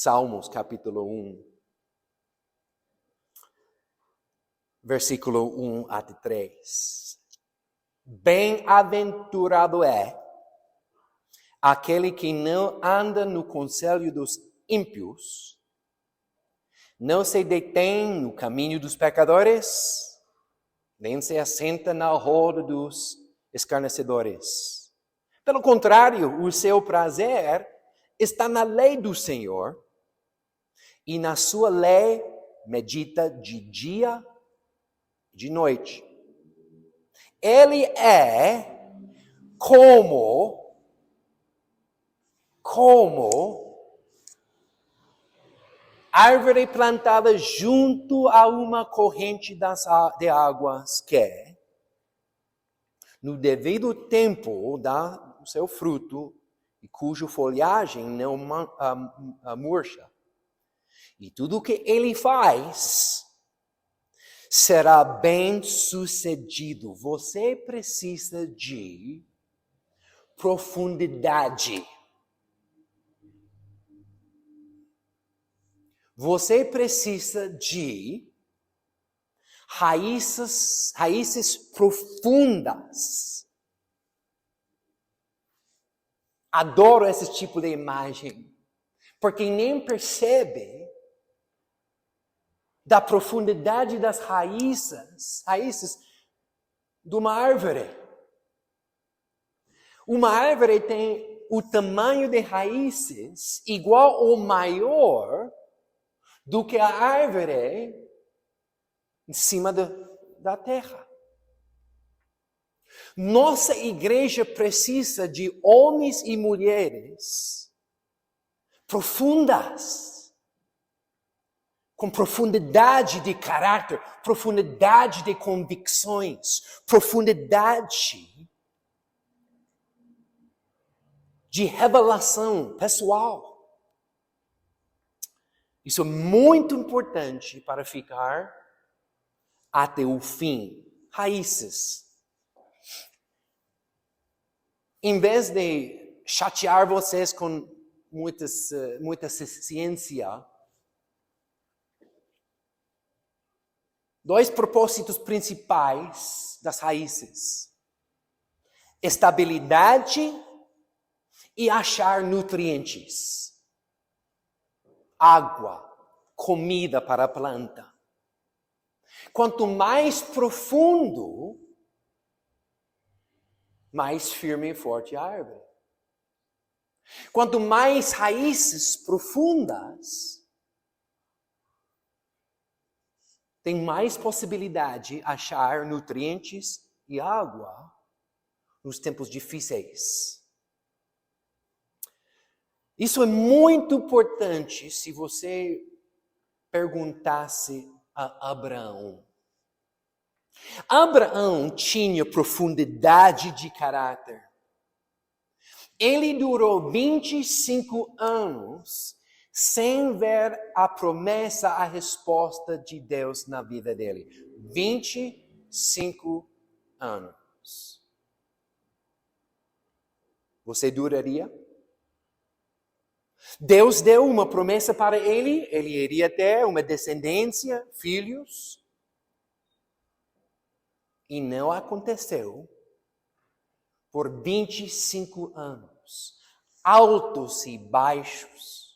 Salmos, capítulo 1, versículo 1 até 3. Bem-aventurado é aquele que não anda no conselho dos ímpios, não se detém no caminho dos pecadores, nem se assenta na roda dos escarnecedores. Pelo contrário, o seu prazer está na lei do Senhor, e na sua lei medita de dia e de noite. Ele é como árvore plantada junto a uma corrente de águas que, no devido tempo, dá o seu fruto e cuja folhagem não murcha. E tudo o que ele faz será bem sucedido. Você precisa de profundidade. Você precisa de raízes profundas. Adoro esse tipo de imagem, porque nem percebe da profundidade das raízes de uma árvore. Uma árvore tem o tamanho de raízes igual ou maior do que a árvore em cima da terra. Nossa igreja precisa de homens e mulheres profundas, com profundidade de caráter, profundidade de convicções, profundidade de revelação pessoal. Isso é muito importante para ficar até o fim. Raízes. Em vez de chatear vocês com muita ciência, 2 propósitos principais das raízes: estabilidade e achar nutrientes. Água, comida para a planta. Quanto mais profundo, mais firme e forte a árvore. Quanto mais raízes profundas, tem mais possibilidade de achar nutrientes e água nos tempos difíceis. Isso é muito importante se você perguntasse a Abraão. Abraão tinha profundidade de caráter. Ele durou 25 anos sem ver a promessa, a resposta de Deus na vida dele. 25 anos. Você duraria? Deus deu uma promessa para ele iria ter uma descendência, filhos. E não aconteceu por 25 anos. Altos e baixos.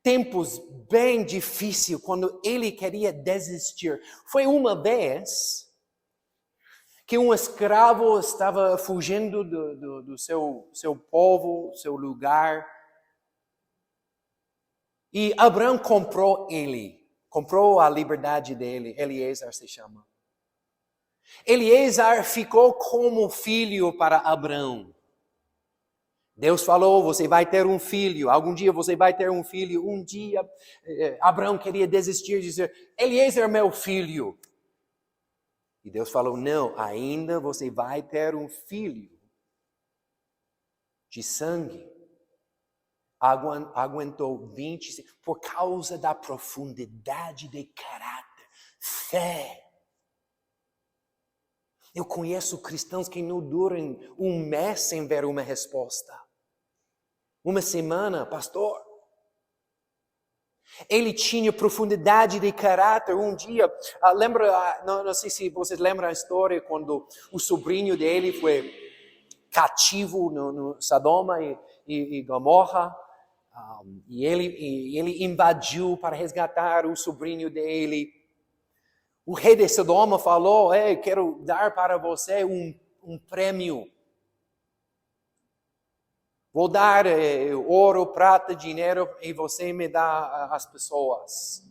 Tempos bem difíceis quando ele queria desistir. Foi uma vez que um escravo estava fugindo do seu povo, seu lugar. E Abraão comprou a liberdade dele. Eliezer se chama. Eliezer ficou como filho para Abraão. Deus falou, você vai ter um filho. Algum dia você vai ter um filho. Um dia, Abraão queria desistir e dizer, Eliezer é meu filho. E Deus falou, não, ainda você vai ter um filho de sangue. Aguentou 25, por causa da profundidade de caráter, fé. Eu conheço cristãos que não duram um mês sem ver uma resposta. Uma semana, pastor, Ele tinha profundidade de caráter. Um dia, não sei se vocês lembram a história quando o sobrinho dele foi cativo no Sodoma e Gomorra. E ele invadiu para resgatar o sobrinho dele. O rei de Sodoma falou, quero dar para você um prêmio. Vou dar ouro, prata, dinheiro e você me dá as pessoas.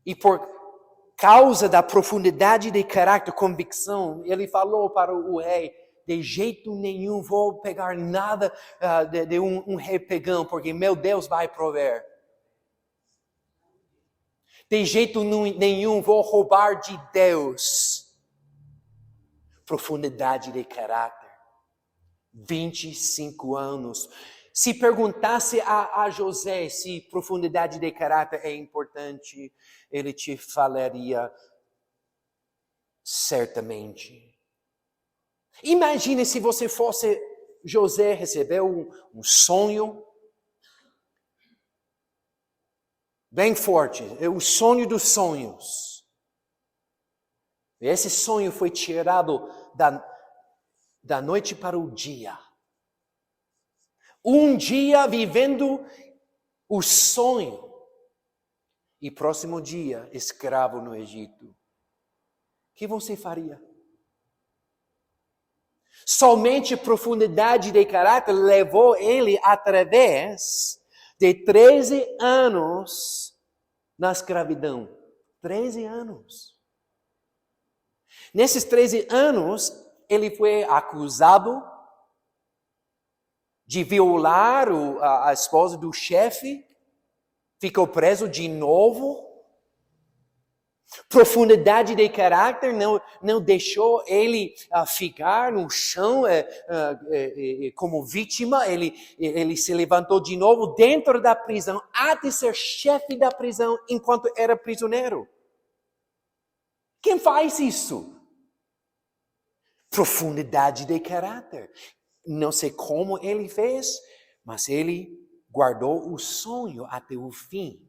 E por causa da profundidade de caráter, convicção, ele falou para o rei, de jeito nenhum vou pegar nada de um rei pagão, porque meu Deus vai prover. De jeito nenhum vou roubar de Deus. Profundidade de caráter. 25 anos. Se perguntasse a José se profundidade de caráter é importante, ele te falaria certamente. Imagine se você fosse José, recebeu um sonho bem forte, é o sonho dos sonhos. Esse sonho foi tirado da noite para o dia. Um dia vivendo o sonho. E próximo dia, escravo no Egito. O que você faria? Somente profundidade de caráter levou ele através de 13 anos na escravidão. 13 anos. Nesses 13 anos, ele foi acusado de violar a esposa do chefe, ficou preso de novo. Profundidade de caráter não deixou ele ficar no chão como vítima. Ele se levantou de novo dentro da prisão, até ser chefe da prisão enquanto era prisioneiro. Quem faz isso? Profundidade de caráter. Não sei como ele fez, mas ele guardou o sonho até o fim.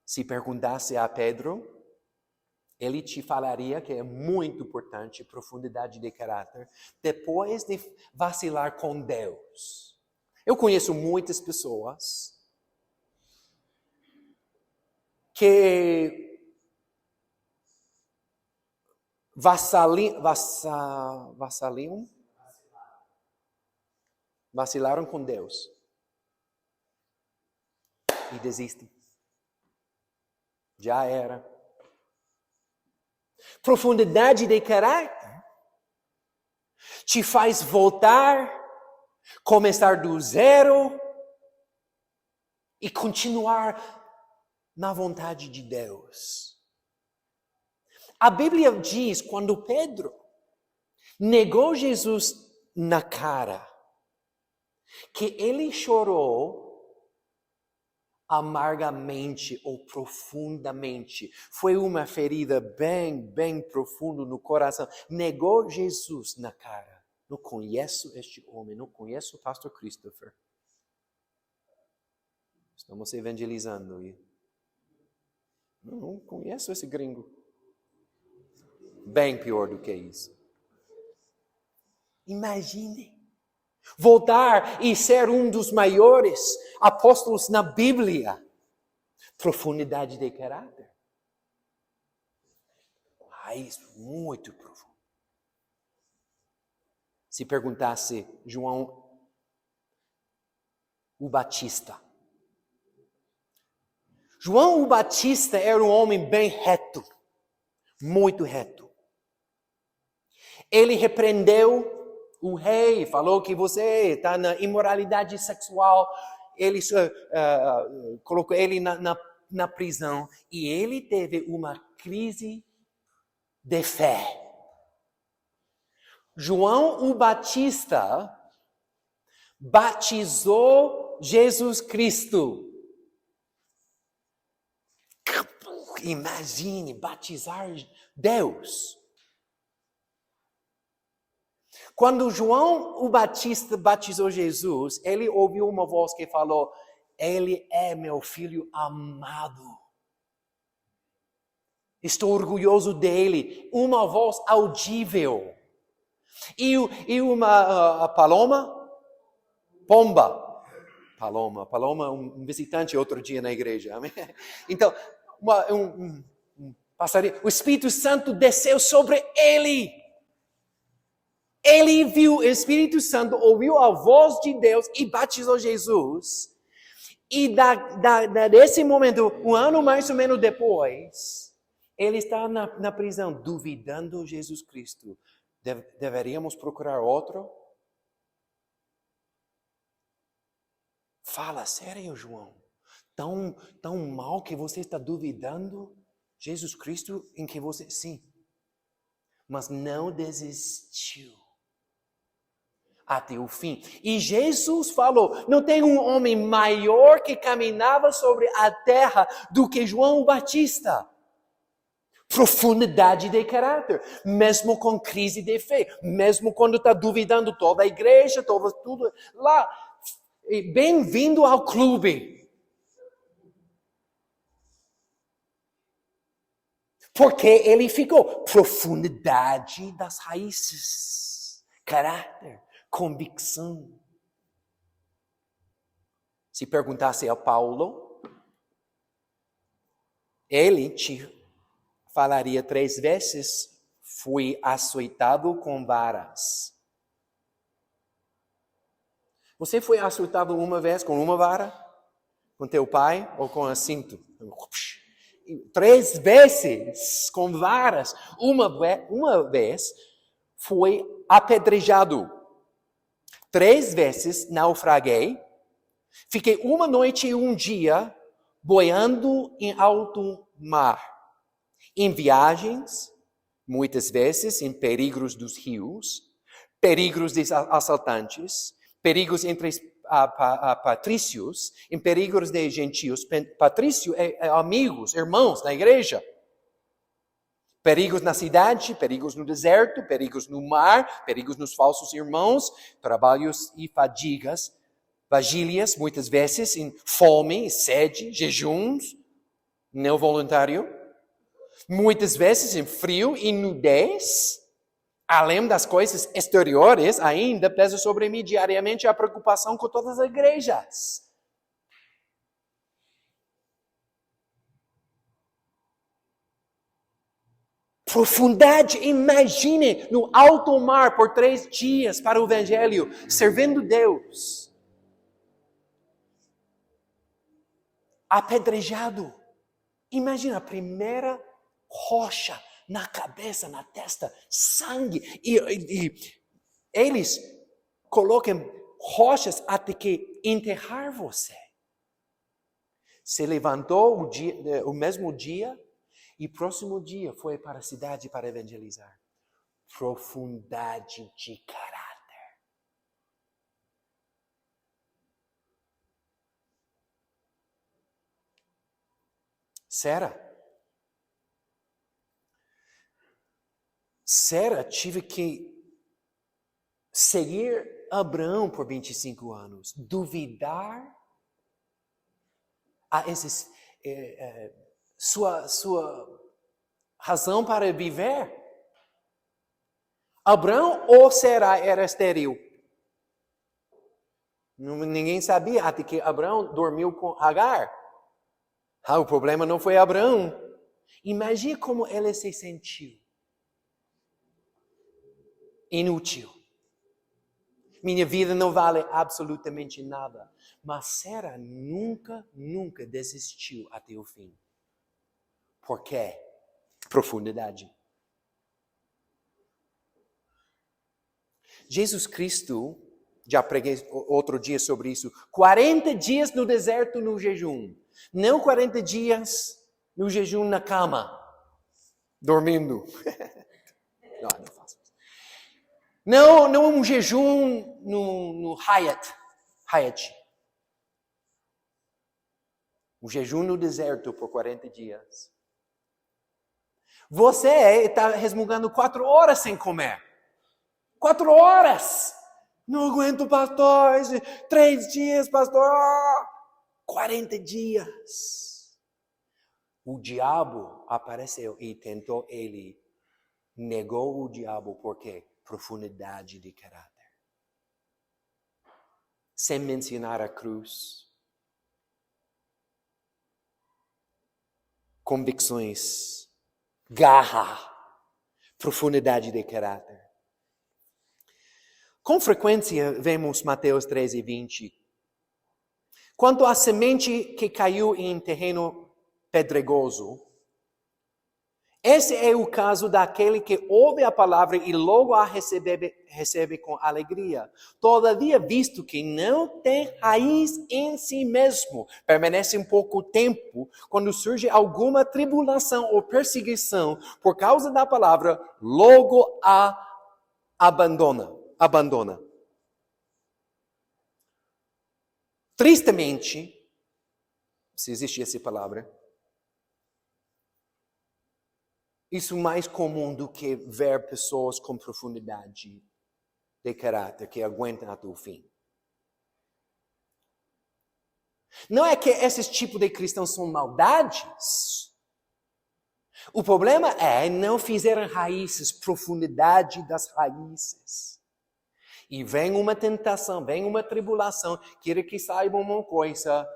Se perguntasse a Pedro, ele te falaria que é muito importante profundidade de caráter depois de vacilar com Deus. Eu conheço muitas pessoas que vacilaram com Deus e desistem. Já era. Profundidade de caráter te faz voltar, começar do zero e continuar na vontade de Deus. A Bíblia diz, quando Pedro negou Jesus na cara, que ele chorou amargamente ou profundamente. Foi uma ferida bem profunda no coração. Negou Jesus na cara. Não conheço este homem, não conheço o pastor Christopher. Estamos evangelizando. Não conheço esse gringo. Bem pior do que isso. Imagine voltar e ser um dos maiores apóstolos na Bíblia. Profundidade de caráter. Muito profundo. Se perguntasse João o Batista. João o Batista era um homem bem reto. Muito reto. Ele repreendeu o rei, falou que você está na imoralidade sexual. Ele colocou ele na prisão. E ele teve uma crise de fé. João o Batista batizou Jesus Cristo. Imagine batizar Deus. Quando João o Batista batizou Jesus, ele ouviu uma voz que falou, ele é meu filho amado. Estou orgulhoso dele. Uma voz audível. E uma pomba. Paloma, um visitante outro dia na igreja. Então, um passarinho. O Espírito Santo desceu sobre ele. Ele viu o Espírito Santo, ouviu a voz de Deus e batizou Jesus. E desse momento, um ano mais ou menos depois, ele está na prisão, duvidando de Jesus Cristo. Deveríamos procurar outro? Fala sério, João. Tão mal que você está duvidando Jesus Cristo em que você... Sim. Mas não desistiu até o fim. E Jesus falou, não tem um homem maior que caminhava sobre a terra do que João o Batista. Profundidade de caráter, mesmo com crise de fé, mesmo quando está duvidando toda a igreja, tudo lá. Bem-vindo ao clube. Porque ele ficou profundidade das raízes, caráter, convicção. Se perguntasse a Paulo, ele te falaria 3 vezes, fui açoitado com varas. Você foi açoitado uma vez com uma vara? Com teu pai ou com a cinto? 3 vezes com varas. Uma vez foi apedrejado. 3 vezes naufraguei. Fiquei 1 noite e 1 dia boiando em alto mar. Em viagens, muitas vezes em perigos dos rios, perigos de assaltantes, perigos entre patrícios, em perigos de gentios. Patrício é amigos, irmãos na igreja. Perigos na cidade, perigos no deserto, perigos no mar, perigos nos falsos irmãos, trabalhos e fadigas, vigílias, muitas vezes em fome, sede, jejuns, não voluntário. Muitas vezes em frio e nudez, além das coisas exteriores, ainda pesa sobre mim diariamente a preocupação com todas as igrejas. Profundidade, imagine no alto mar por 3 dias para o evangelho, servindo Deus. Apedrejado. Imagina a primeira rocha na cabeça, na testa, sangue. E eles colocam rochas até que enterrar você. Se levantou o mesmo dia e próximo dia foi para a cidade para evangelizar. Profundidade de caráter. Sara tive que seguir Abraão por 25 anos, duvidar a sua razão para viver. Abraão ou Sara era estéril? Ninguém sabia até que Abraão dormiu com Agar. O problema não foi Abraão. Imagine como ele se sentiu. Inútil. Minha vida não vale absolutamente nada. Mas Sara nunca desistiu até o fim. Por quê? Profundidade. Jesus Cristo, já preguei outro dia sobre isso, 40 dias no deserto no jejum. Não 40 dias no jejum na cama, dormindo. Não faço isso. Não um jejum no Hyatt. Um jejum no deserto por 40 dias. Você está resmungando 4 horas sem comer. 4 horas. Não aguento, pastor. 3 dias, pastor. 40 dias. O diabo apareceu e tentou ele. Negou o diabo porque profundidade de caráter. Sem mencionar a cruz. Convicções. Garra. Profundidade de caráter. Com frequência vemos Mateus 13:20. Quanto à semente que caiu em terreno pedregoso, esse é o caso daquele que ouve a palavra e logo a recebe com alegria. Todavia, visto que não tem raiz em si mesmo, permanece um pouco tempo, quando surge alguma tribulação ou perseguição por causa da palavra, logo a abandona. Tristemente, se existe essa palavra, isso é mais comum do que ver pessoas com profundidade de caráter que aguentam até o fim. Não é que esses tipos de cristãos são maldades. O problema é não fizeram raízes, profundidade das raízes. E vem uma tentação, vem uma tribulação, queira que saibam uma coisa,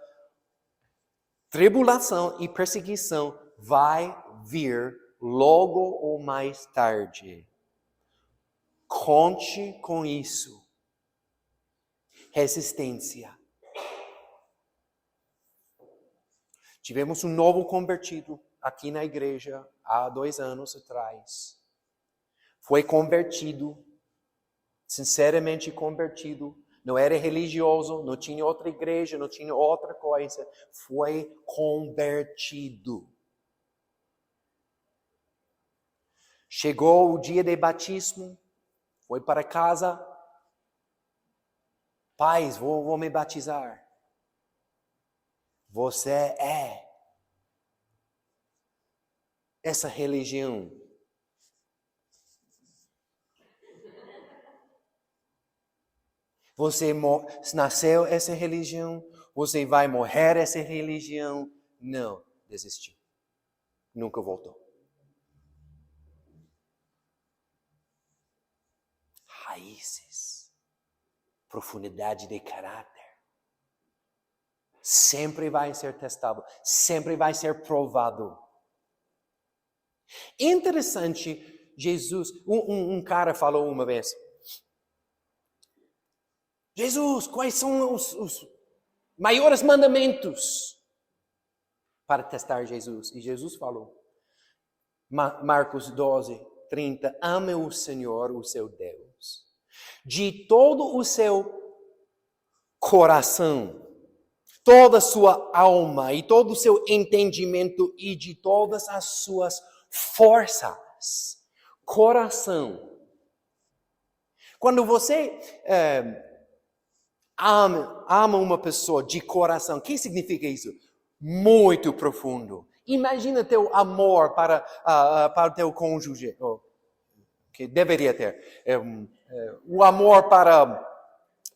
tribulação e perseguição vai vir logo ou mais tarde. Conte com isso. Resistência. Tivemos um novo convertido aqui na igreja há 2 anos atrás. Foi convertido, sinceramente convertido. Não era religioso, não tinha outra igreja, não tinha outra coisa. Foi convertido. Chegou o dia de batismo, foi para casa. Pais, vou me batizar. Você é essa religião. Você nasceu essa religião, você vai morrer essa religião. Não, desistiu. Nunca voltou. Raízes, profundidade de caráter. Sempre vai ser testado, sempre vai ser provado. Interessante, Jesus, um cara falou uma vez, Jesus, quais são os maiores mandamentos? Para testar Jesus. E Jesus falou, Marcos 12:30, ame o Senhor, o seu Deus, de todo o seu coração, toda a sua alma e todo o seu entendimento e de todas as suas forças. Coração. Quando você ama uma pessoa de coração, o que significa isso? Muito profundo. Imagina teu amor para teu cônjuge, que deveria ter. O amor para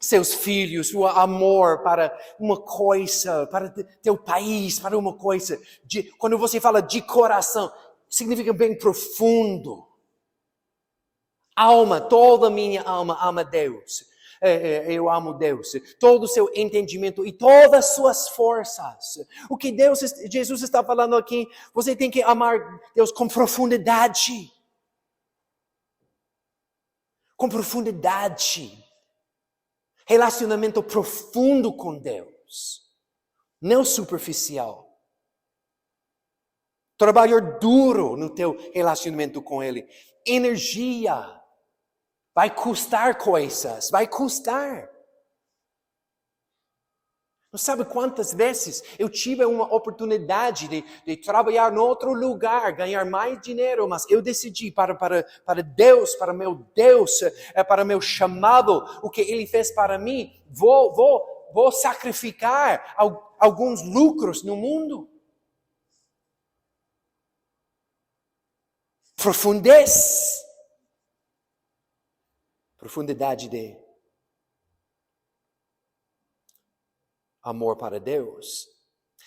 seus filhos, o amor para uma coisa, para teu país, para uma coisa. Quando você fala de coração, significa bem profundo. Alma, toda a minha alma ama Deus. Eu amo Deus. Todo o seu entendimento e todas as suas forças. O que Jesus está falando aqui, você tem que amar Deus com profundidade. Com profundidade. Relacionamento profundo com Deus. Não superficial. Trabalhar duro no teu relacionamento com Ele. Energia. Vai custar coisas. Vai custar. Não sabe quantas vezes eu tive uma oportunidade de trabalhar em outro lugar, ganhar mais dinheiro, mas eu decidi para Deus, para meu Deus, para meu chamado, o que Ele fez para mim, vou sacrificar alguns lucros no mundo. Profundez. profundidade de amor para Deus.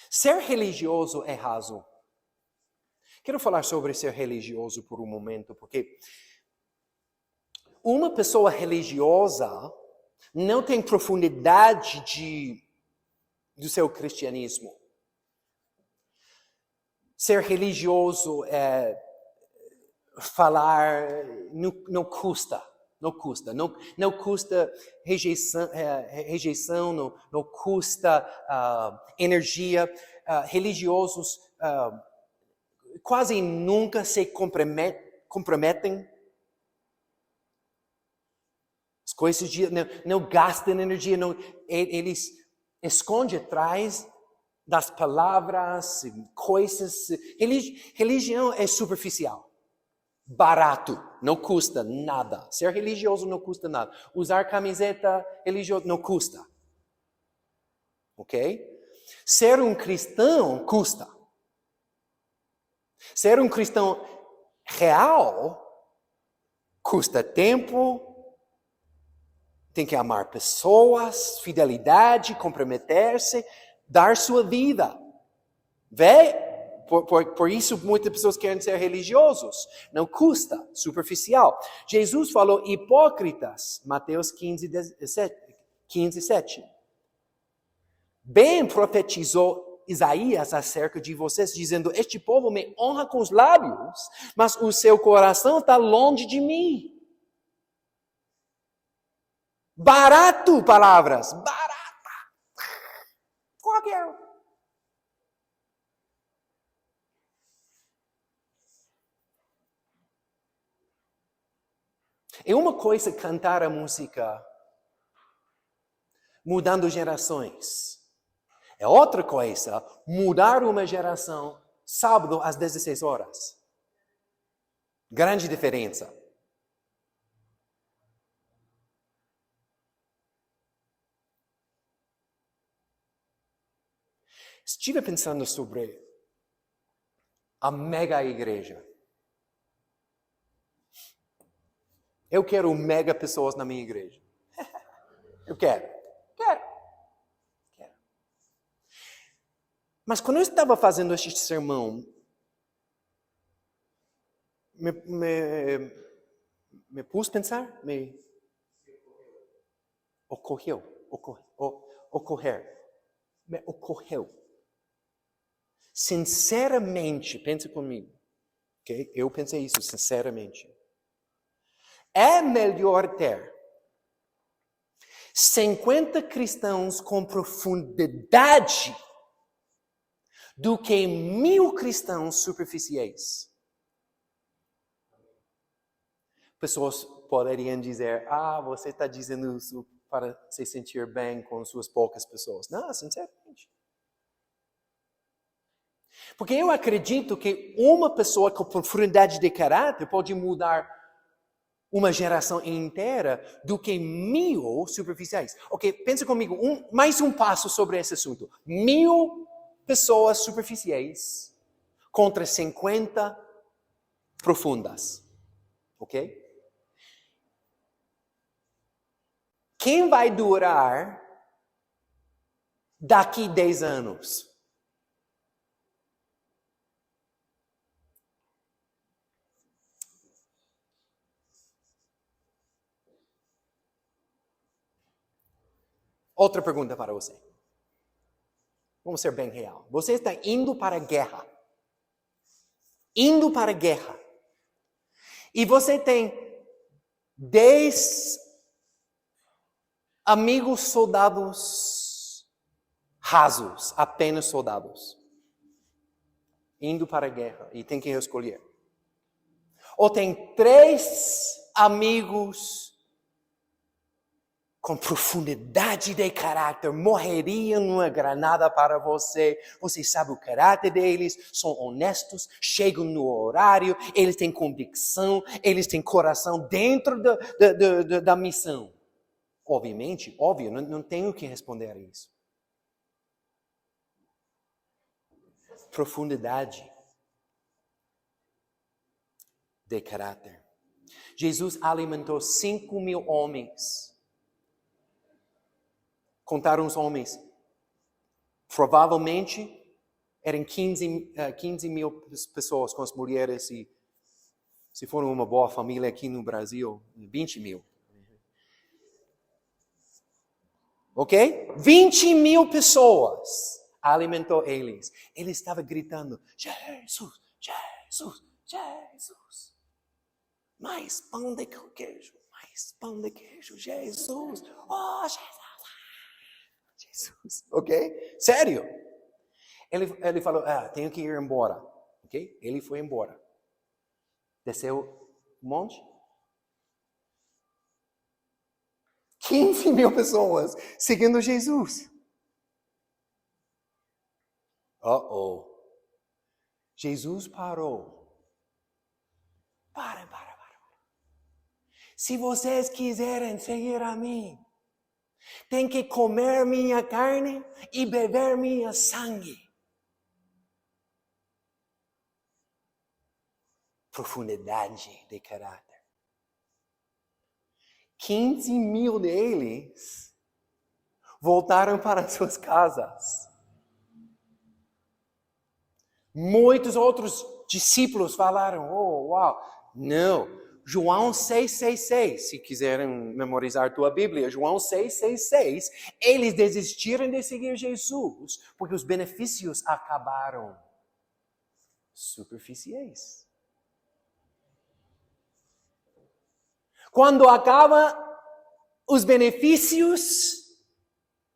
Ser religioso é raso. Quero falar sobre ser religioso por um momento, porque uma pessoa religiosa não tem profundidade do seu cristianismo. Ser religioso é falar, não custa. Não custa rejeição, não custa energia. Religiosos quase nunca se comprometem. As coisas não gastam energia, eles escondem atrás das palavras, coisas. Religião é superficial. Barato, não custa nada. Ser religioso não custa nada. Usar camiseta religiosa não custa. Ok? Ser um cristão custa. Ser um cristão real custa tempo, tem que amar pessoas, fidelidade, comprometer-se, dar sua vida. Vê? Por isso muitas pessoas querem ser religiosos. Não custa, superficial. Jesus falou hipócritas, Mateus 15:7. Bem profetizou Isaías acerca de vocês, dizendo, este povo me honra com os lábios, mas o seu coração está longe de mim. Barato, palavras. Barata. Qualquer. É uma coisa cantar a música mudando gerações. É outra coisa mudar uma geração sábado às 16 horas. Grande diferença. Estive pensando sobre a mega igreja. Eu quero mega pessoas na minha igreja. Eu quero. Mas quando eu estava fazendo este sermão, me pus a pensar, me ocorreu. Sinceramente, pense comigo, ok? Eu pensei isso, sinceramente. É melhor ter 50 cristãos com profundidade do que 1000 cristãos superficiais. Pessoas poderiam dizer, você está dizendo isso para se sentir bem com suas poucas pessoas. Não, sinceramente. Porque eu acredito que uma pessoa com profundidade de caráter pode mudar uma geração inteira do que 1000 superficiais. Ok, pensa comigo, mais um passo sobre esse assunto. 1000 pessoas superficiais contra 50 profundas. Ok? Quem vai durar daqui 10 anos? Outra pergunta para você. Vamos ser bem real. Você está indo para a guerra. E você tem 10 amigos soldados rasos, apenas soldados. Indo para a guerra e tem que escolher. Ou tem 3 amigos com profundidade de caráter, morreriam numa granada para você. Você sabe o caráter deles, são honestos, chegam no horário, eles têm convicção, eles têm coração dentro da missão. Obviamente, não tenho que responder a isso. Profundidade de caráter. Jesus alimentou 5.000 homens. Contaram os homens. Provavelmente eram 15.000 pessoas com as mulheres e se for uma boa família aqui no Brasil, 20.000. Ok? 20.000 pessoas alimentou eles. Ele estava gritando, Jesus, Jesus, Jesus. Mais pão de queijo, mais pão de queijo, Jesus. Oh, Jesus. Jesus, ok? Sério. Ele falou, tenho que ir embora. Ok? Ele foi embora. Desceu o monte. 15.000 pessoas seguindo Jesus. Jesus parou. Para. Se vocês quiserem seguir a mim, tem que comer minha carne e beber minha sangue. Profundidade de caráter. 15.000 deles voltaram para suas casas. Muitos outros discípulos falaram, uau, não. João 6,6,6, se quiserem memorizar tua Bíblia, João 6,6,6, eles desistiram de seguir Jesus, porque os benefícios acabaram superficiais. Quando acaba os benefícios,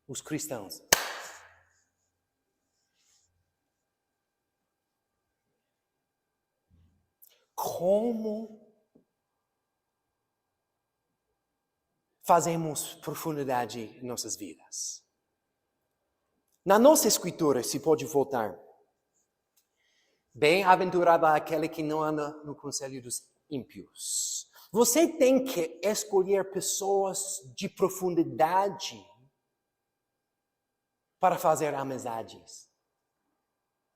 os cristãos. Como fazemos profundidade em nossas vidas? Na nossa escritura, se pode voltar. Bem-aventurado aquele que não anda no conselho dos ímpios. Você tem que escolher pessoas de profundidade para fazer amizades.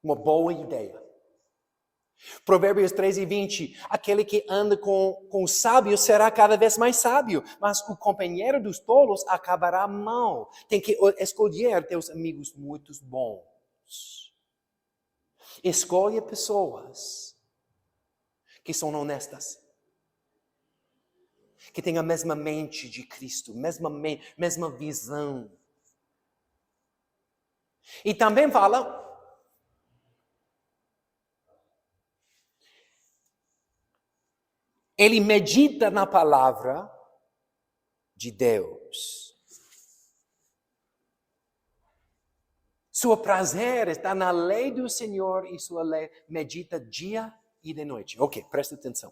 Uma boa ideia. Provérbios 13:20, aquele que anda com o sábio será cada vez mais sábio, mas o companheiro dos tolos acabará mal. Tem que escolher teus amigos muito bons. Escolha pessoas que são honestas, que têm a mesma mente de Cristo, mesma visão. E também fala, ele medita na palavra de Deus. Seu prazer está na lei do Senhor e sua lei medita dia e de noite. Ok, presta atenção.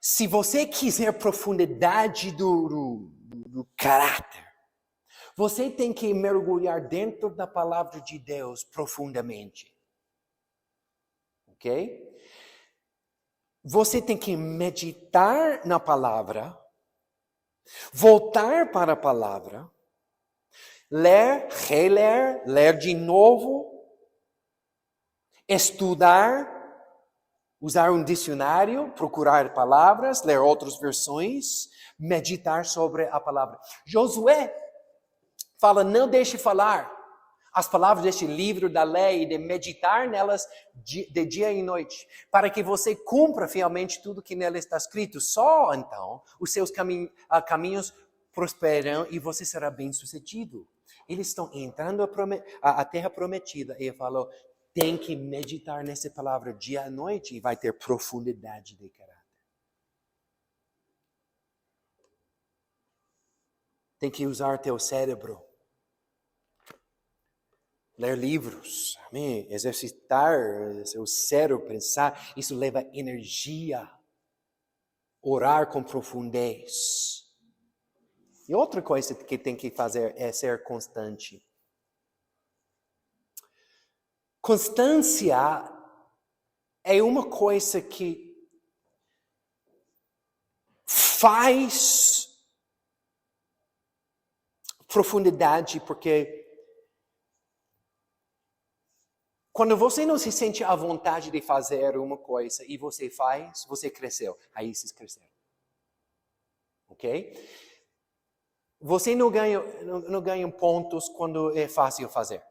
Se você quiser profundidade do caráter, você tem que mergulhar dentro da palavra de Deus profundamente. Ok? Você tem que meditar na palavra, voltar para a palavra, ler, reler, ler de novo, estudar, usar um dicionário, procurar palavras, ler outras versões, meditar sobre a palavra. Josué fala, não deixe falar as palavras deste livro da lei, de meditar nelas de dia e noite, para que você cumpra fielmente tudo que nela está escrito. Só então os seus caminhos prosperarão e você será bem-sucedido. Eles estão entrando a terra prometida e ele falou, tem que meditar nessa palavra dia e noite e vai ter profundidade de caráter. Tem que usar teu cérebro. Ler livros, amém? Exercitar seu cérebro, pensar, isso leva energia. Orar com profundez. E outra coisa que tem que fazer é ser constante. Constância é uma coisa que faz profundidade, porque Quando você não se sente à vontade de fazer uma coisa e você faz, você cresceu. Raízes cresceram. Ok? Você não ganha pontos quando é fácil fazer.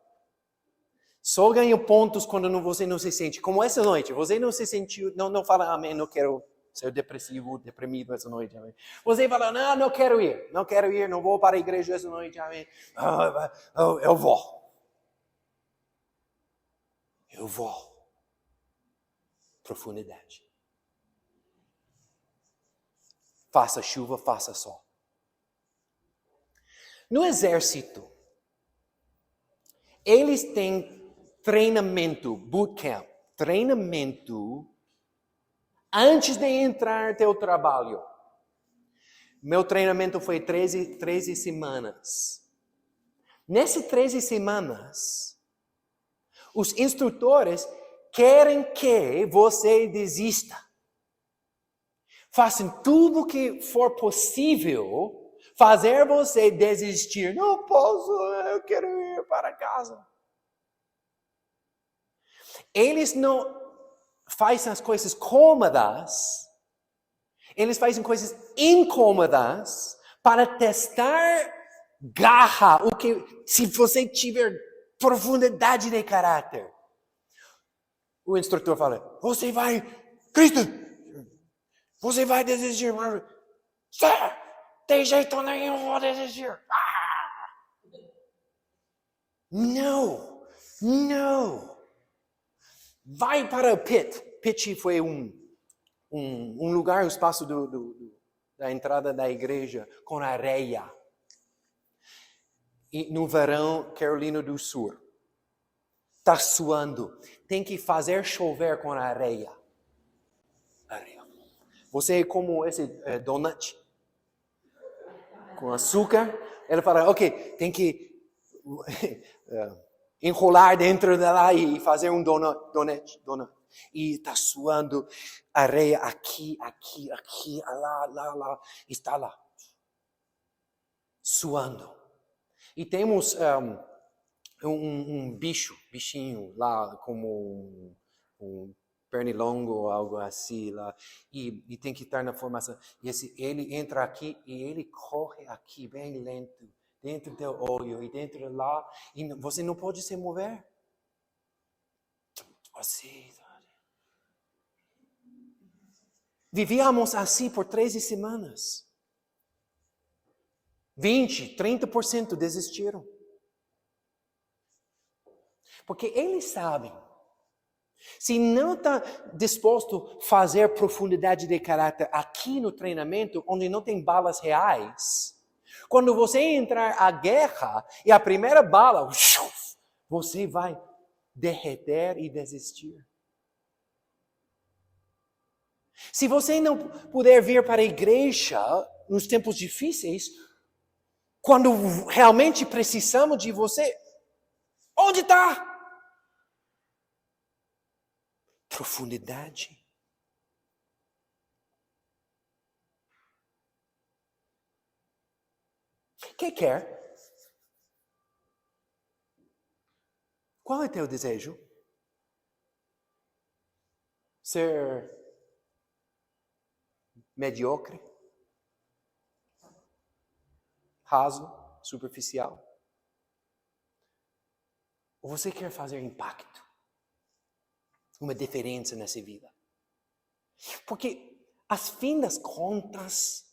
Só ganha pontos quando você não se sente. Como essa noite, você não se sentiu, não fala, amém, não quero ser deprimido essa noite, amém. Você fala, não quero ir, não vou para a igreja essa noite, amém. Eu vou. Profundidade. Faça chuva, faça sol. No exército, eles têm treinamento, bootcamp, treinamento antes de entrar no teu trabalho. Meu treinamento foi 13 semanas. Nessas 13 semanas, os instrutores querem que você desista. Façam tudo o que for possível fazer você desistir. Não posso, eu quero ir para casa. Eles não fazem as coisas cômodas, eles fazem coisas incômodas para testar garra, se você tiver profundidade de caráter. O instrutor fala, Cristo, você vai desistir. Tem jeito nenhum, eu vou desistir. Não. Vai para o pit. Pit foi um lugar, o espaço da entrada da igreja com areia. E no verão, Carolina do Sul. Está suando. Tem que fazer chover com areia. Você é como esse donut com açúcar. Ele fala, ok, tem que enrolar dentro dela e fazer um donut. E está suando areia aqui, lá. Está lá. Suando. E temos um bichinho lá, como um pernilongo ou algo assim lá, e tem que estar na formação. E ele entra aqui e ele corre aqui bem lento, dentro do teu olho e dentro lá, e você não pode se mover. Assim. Vivíamos assim por 13 semanas. 20%, 30% desistiram. Porque eles sabem, se não está disposto a fazer profundidade de caráter aqui no treinamento, onde não tem balas reais, quando você entrar à guerra e a primeira bala, você vai derreter e desistir. Se você não puder vir para a igreja nos tempos difíceis, quando realmente precisamos de você, onde está? Profundidade. Quem quer? Qual é teu desejo? Ser mediocre? Raso? Superficial? Ou você quer fazer impacto? Uma diferença nessa vida? Porque, às fim das contas,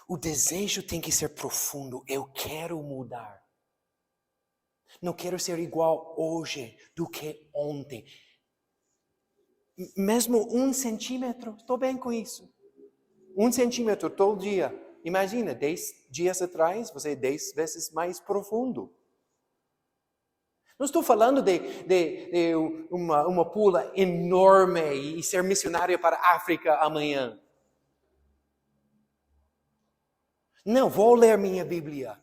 o desejo tem que ser profundo. Eu quero mudar. Não quero ser igual hoje do que ontem. Mesmo 1 centímetro, estou bem com isso. 1 centímetro todo dia. Imagina, 10 dias atrás, você é 10 vezes mais profundo. Não estou falando de uma pula enorme e ser missionário para a África amanhã. Não, vou ler minha Bíblia.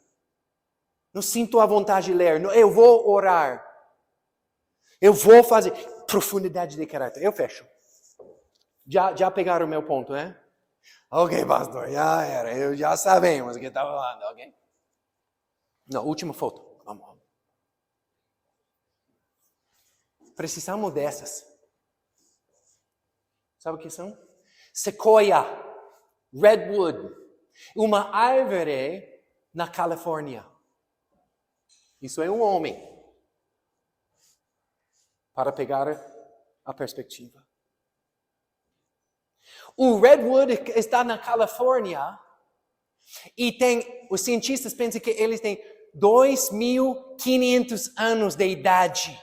Não sinto a vontade de ler. Eu vou orar. Eu vou fazer profundidade de caráter. Eu fecho. Já pegaram o meu ponto, né? Ok, pastor, já era. Já sabemos o que está falando, ok? Não, última foto. Vamos. Precisamos dessas. Sabe o que são? Sequoia, redwood, uma árvore na Califórnia. Isso é um homem. Para pegar a perspectiva. O redwood está na Califórnia e os cientistas pensam que eles têm 2.500 anos de idade.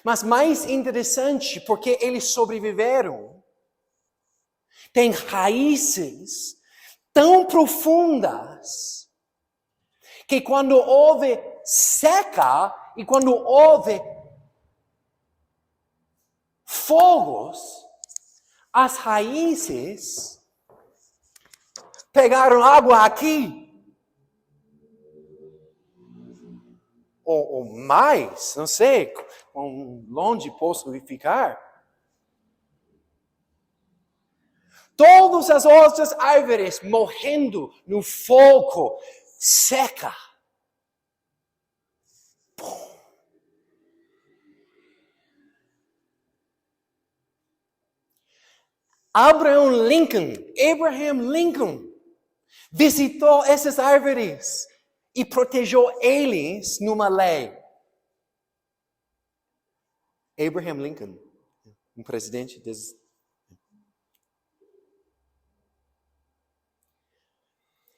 Mas mais interessante, porque eles sobreviveram, tem raízes tão profundas que quando houve seca e quando houve fogos, as raízes pegaram água aqui. Ou mais, não sei, quão longe posso ficar. Todas as outras árvores morrendo no fogo, seca. Abraham Lincoln, visitou essas árvores e protegeu eles numa lei. Abraham Lincoln, um presidente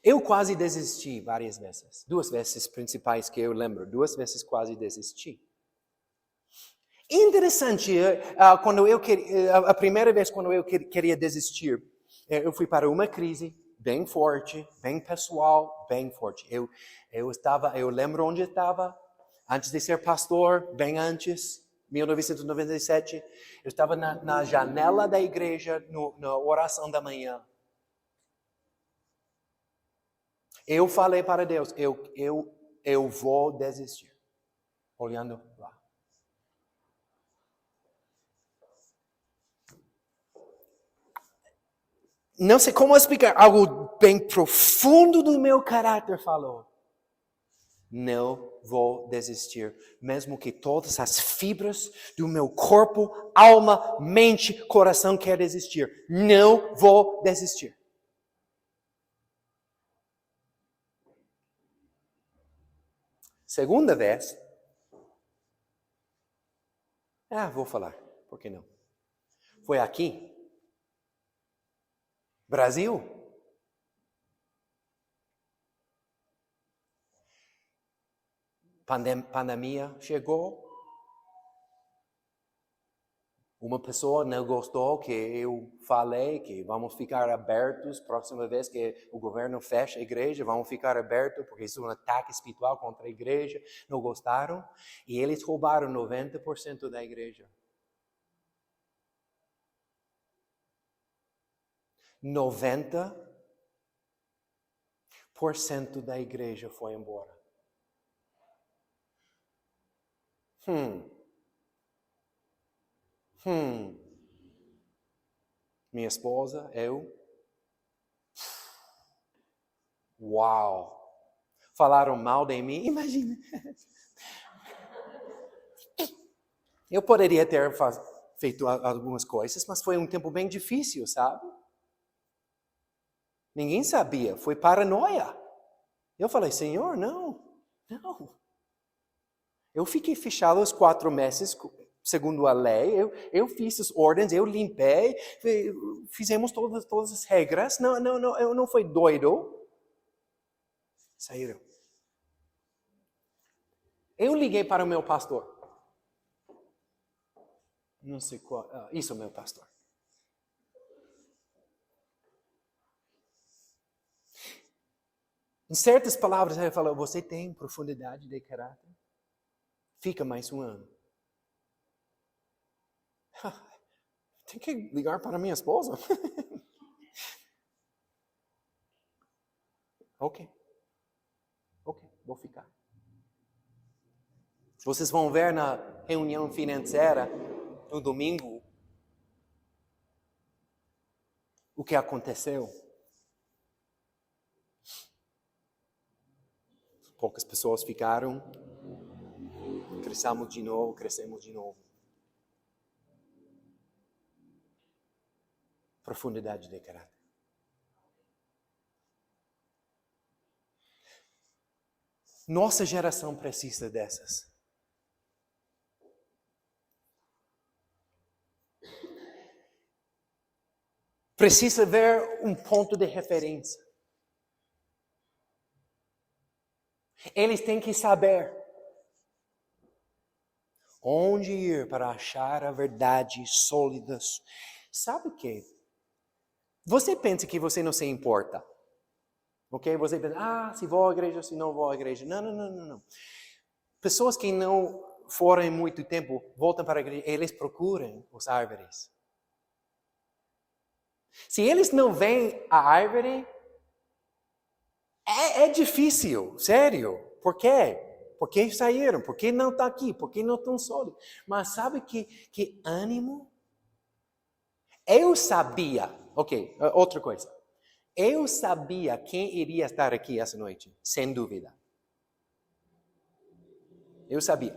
Eu quase desisti várias vezes. 2 vezes principais que eu lembro. 2 vezes quase desisti. Interessante, a primeira vez quando eu queria desistir, eu fui para uma crise bem forte, bem pessoal, bem forte. Eu lembro onde estava, antes de ser pastor, bem antes, 1997. Eu estava na janela da igreja, na oração da manhã. Eu falei para Deus, eu vou desistir. Olhando lá. Não sei como explicar, algo bem profundo do meu caráter falou. Não vou desistir, mesmo que todas as fibras do meu corpo, alma, mente, coração querem desistir. Não vou desistir. Segunda vez, vou falar, por que não? Foi aqui. Brasil. Pandemia chegou. Uma pessoa não gostou que eu falei que vamos ficar abertos. Próxima vez que o governo fecha a igreja, vamos ficar abertos, porque isso é um ataque espiritual contra a igreja. Não gostaram. E eles roubaram 90% da igreja. 90% da igreja foi embora. Minha esposa, eu. Uau! Falaram mal de mim, imagina. Eu poderia ter feito algumas coisas, mas foi um tempo bem difícil, sabe? Ninguém sabia, foi paranoia. Eu falei, Senhor, não. Eu fiquei fechado os 4 meses, segundo a lei. Eu fiz as ordens, eu limpei, fizemos todas as regras. Não, eu não fui doido. Saíram. Eu liguei para o meu pastor. Não sei qual. Isso é o meu pastor. Em certas palavras, ele falou, você tem profundidade de caráter? Fica mais um ano. Tem que ligar para minha esposa? Ok, vou ficar. Vocês vão ver na reunião financeira, no domingo, o que aconteceu. Poucas pessoas ficaram. cresçamos de novo, crescemos de novo. Profundidade de caráter. Nossa geração precisa dessas. Precisa ver um ponto de referência. Eles têm que saber onde ir para achar a verdade sólida. Sabe o que? Você pensa que você não se importa. Ok? Você pensa, se vou à igreja, se não vou à igreja. Não. Pessoas que não foram em muito tempo, voltam para a igreja, eles procuram as árvores. Se eles não veem a árvore, é difícil, sério. Por quê? Por que saíram? Por que não está aqui? Por que não estão sólidos? Mas sabe que ânimo? Eu sabia, outra coisa. Eu sabia quem iria estar aqui essa noite, sem dúvida. Eu sabia.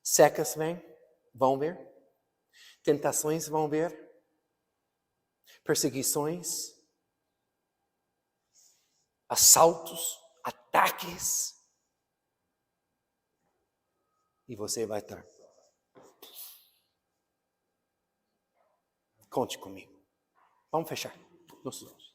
Secas vão vir. Tentações vão vir. Perseguições. Assaltos. Ataques. E você vai estar. Conte comigo. Vamos fechar nossos olhos.